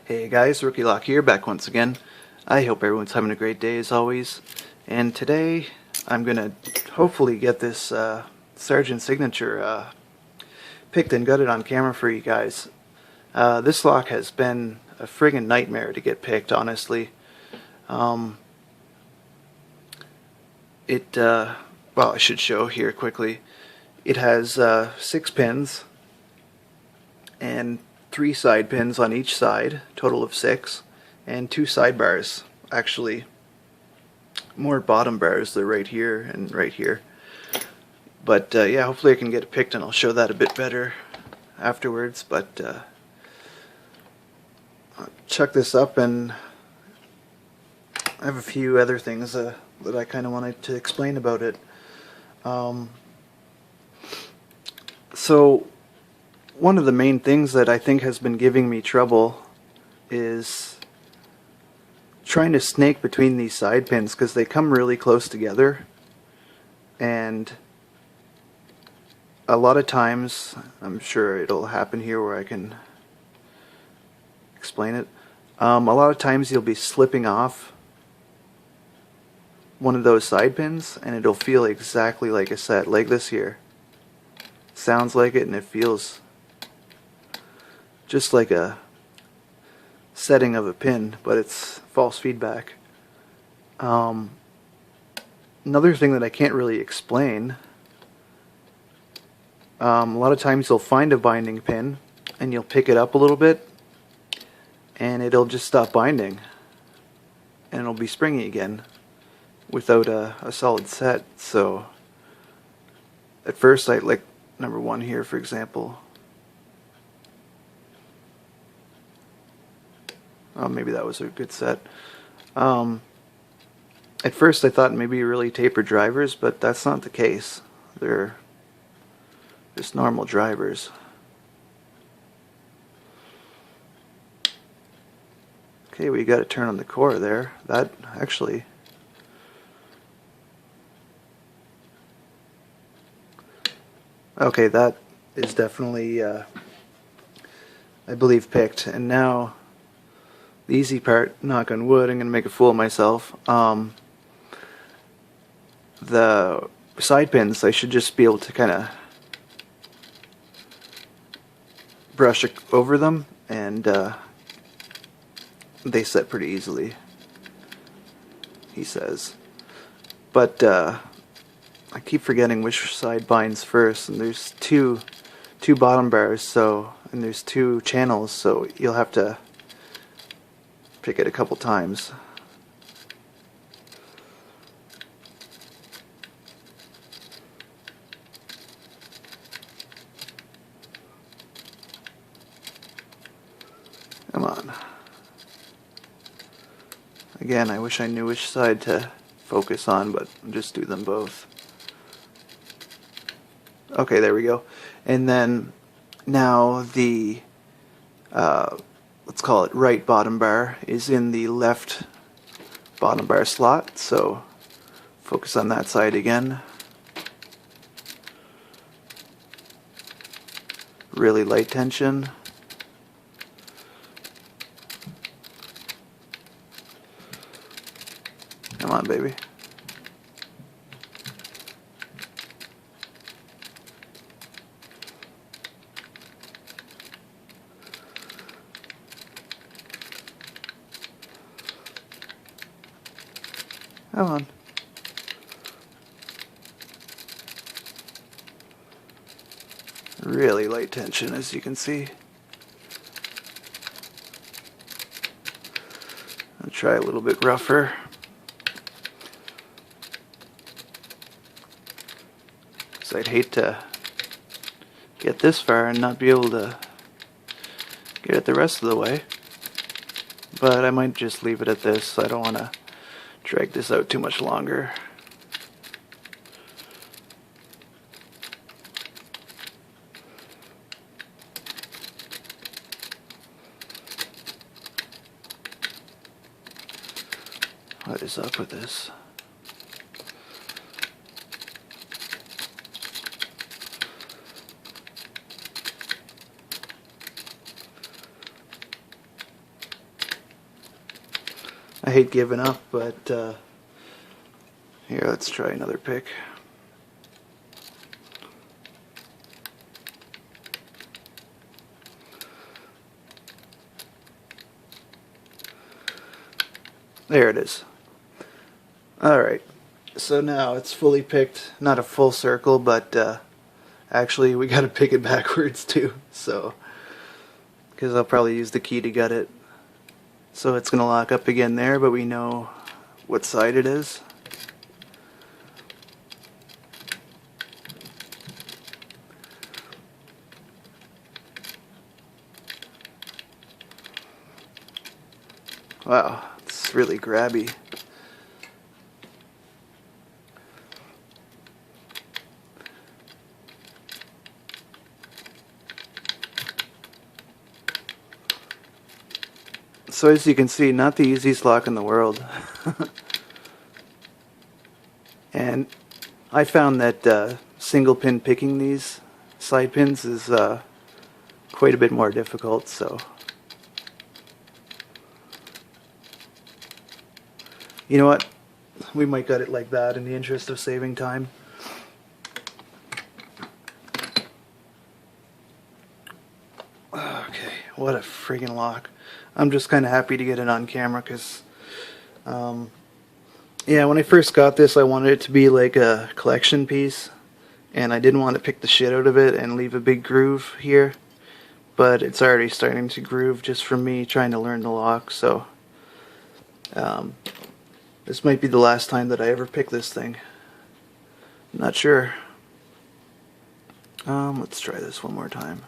Hey guys, Rookie Lock here, back once again. I hope everyone's having a great day as always. And today I'm gonna hopefully get this Sergeant Signature picked and gutted on camera for you guys. This lock has been a friggin' nightmare to get picked, honestly. Well, I should show here quickly. It has 6 pins and 3 side pins on each side, total of 6, and 2 side bars. Actually, more bottom bars, they're right here and right here. But yeah, hopefully I can get it picked and I'll show that a bit better afterwards. But I'll chuck this up, and I have a few other things that I kind of wanted to explain about it. So one of the main things that I think has been giving me trouble is trying to snake between these side pins, because they come really close together, and a lot of times, I'm sure it'll happen here where I can explain it, a lot of times you'll be slipping off one of those side pins and it'll feel exactly like a set, like this here. Sounds like it and it feels just like a setting of a pin, but it's false feedback. Another thing that I can't really explain, a lot of times you'll find a binding pin and you'll pick it up a little bit and it'll just stop binding and it'll be springy again without a solid set. So at first, I like number 1 here, for example. Oh, maybe that was a good set. At first I thought maybe really tapered drivers, but that's not the case. They're just normal drivers. Okay, we got to turn on the core there. That actually... Okay, that is definitely, I believe, picked. And now, the easy part, knock on wood, I'm going to make a fool of myself. The side pins, I should just be able to kind of brush over them, and they set pretty easily, he says. But I keep forgetting which side binds first, and there's two bottom bars, so, and there's 2 channels, so you'll have to pick it a couple times. Come on. Again, I wish I knew which side to focus on, but I'll just do them both. Okay, there we go. And then now the let's call it right bottom bar is in the left bottom bar slot, so focus on that side again. Really light tension. Come on, baby. Come on. Really light tension, as you can see. I'll try a little bit rougher. Because I'd hate to get this far and not be able to get it the rest of the way. But I might just leave it at this. I don't want to drag this out too much longer. What is up with this? hate giving up, but here, let's try another pick. There it is. Alright, so now it's fully picked, not a full circle, but actually we gotta pick it backwards too, so, because I'll probably use the key to gut it. So it's gonna lock up again there, but we know what side it is. Wow, it's really grabby. So as you can see, not the easiest lock in the world. And I found that single pin picking these side pins is quite a bit more difficult, so you know what? We might gut it like that in the interest of saving time. Okay, what a friggin' lock. I'm just kind of happy to get it on camera because, yeah, when I first got this, I wanted it to be like a collection piece, and I didn't want to pick the shit out of it and leave a big groove here, but it's already starting to groove just from me trying to learn the lock, so this might be the last time that I ever pick this thing. I'm not sure. Let's try this one more time.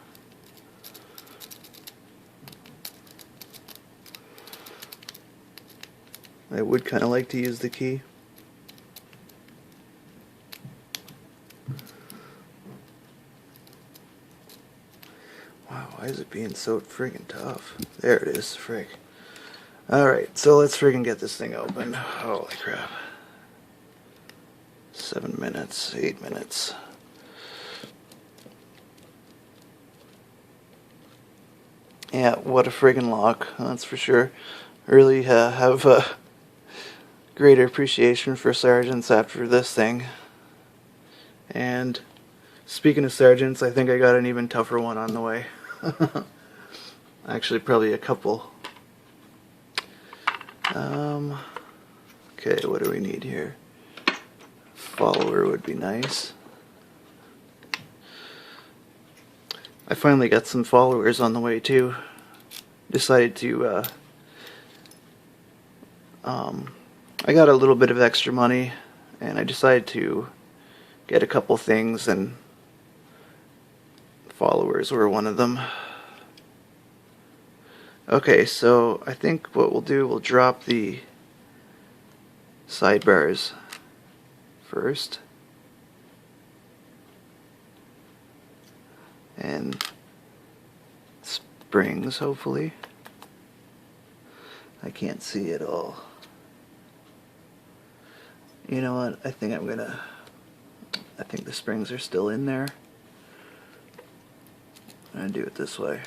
I would kind of like to use the key. Wow, why is it being so friggin' tough? There it is, frig. Alright, so let's friggin' get this thing open. Holy crap. 7 minutes, 8 minutes. Yeah, what a friggin' lock, that's for sure. Really have a greater appreciation for sergeants after this thing. And speaking of sergeants, I think I got an even tougher one on the way. Actually, probably a couple. Okay, what do we need here? Follower would be nice. I finally got some followers on the way too. Decided to, I got a little bit of extra money, and I decided to get a couple things, and followers were one of them. Okay, so I think what we'll do, we'll drop the sidebars first. And springs, hopefully. I can't see it all. You know what? I think the springs are still in there. I'm gonna do it this way.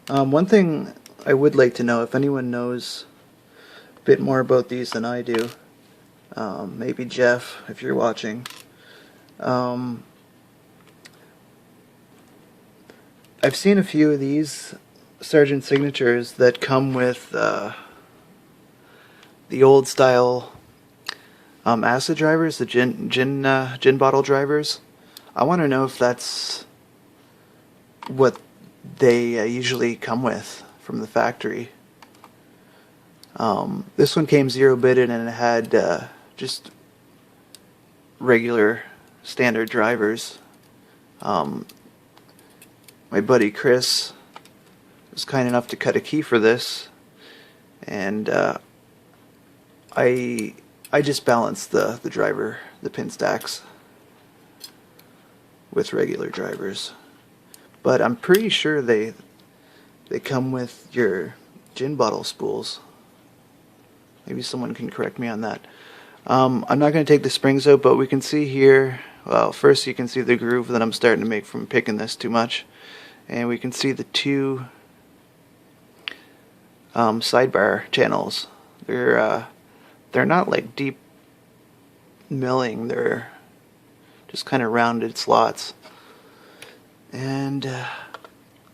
One thing I would like to know, if anyone knows a bit more about these than I do, maybe Jeff, if you're watching, I've seen a few of these Sargent signatures that come with the old style acid drivers, the gin bottle drivers. I want to know if that's what they usually come with from the factory. This one came 0-bitted and it had just regular standard drivers. My buddy Chris was kind enough to cut a key for this, and I just balanced the pin stacks with regular drivers. But I'm pretty sure they come with your gin bottle spools. Maybe someone can correct me on that. I'm not going to take the springs out, but we can see here well, first you can see the groove that I'm starting to make from picking this too much, and we can see the two sidebar channels. They're not like deep milling, they're just kind of rounded slots. And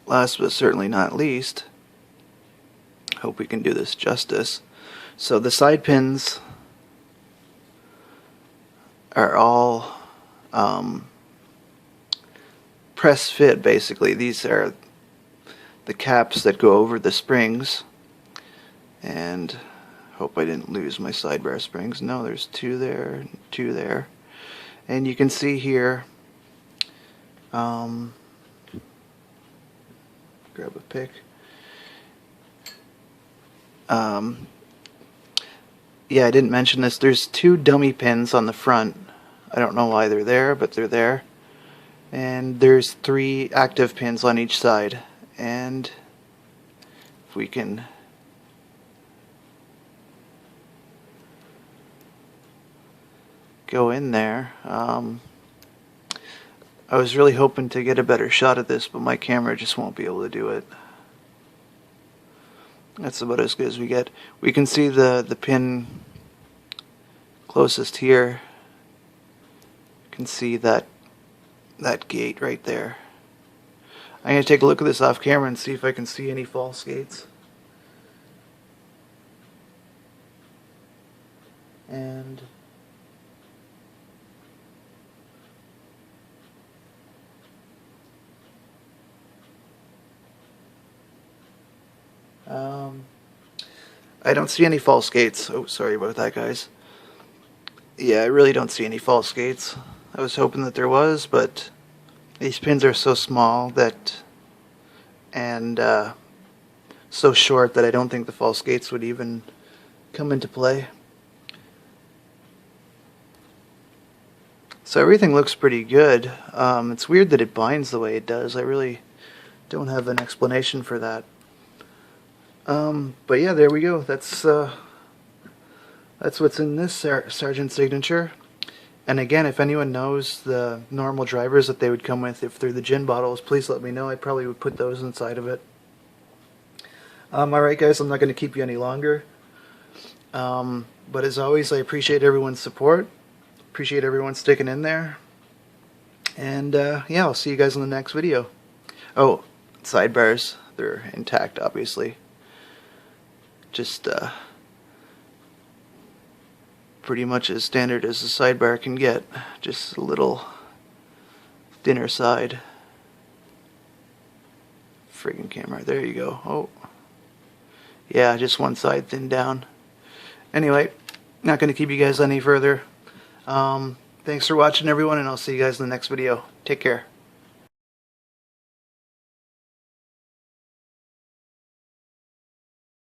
last but certainly not least, hope we can do this justice. So the side pins are all press fit basically. These are the caps that go over the springs, and hope I didn't lose my sidebar springs. No, there's two there, two there, and you can see here, grab a pick. Yeah, I didn't mention this. There's two dummy pins on the front. I don't know why they're there, but they're there. And there's 3 active pins on each side. And if we can go in there, I was really hoping to get a better shot at this, but my camera just won't be able to do it. That's about as good as we get. We can see the pin closest here. You can see that gate right there. I'm going to take a look at this off camera and see if I can see any false gates. And I don't see any false gates. Oh, sorry about that, guys. Yeah, I really don't see any false gates. I was hoping that there was, but these pins are so small that, and so short, that I don't think the false gates would even come into play. So everything looks pretty good. It's weird that it binds the way it does. I really don't have an explanation for that. But yeah, there we go. That's what's in this Sargent signature. And again, if anyone knows the normal drivers that they would come with if they're the gin bottles, please let me know. I probably would put those inside of it. Alright guys, I'm not going to keep you any longer. But as always, I appreciate everyone's support. Appreciate everyone sticking in there. And yeah, I'll see you guys in the next video. Oh, sidebars, they're intact obviously. Just pretty much as standard as the sidebar can get. Just a little thinner side. Friggin' camera, there you go. Oh, yeah, just one side thinned down. Anyway, not going to keep you guys any further. Thanks for watching everyone, and I'll see you guys in the next video. Take care.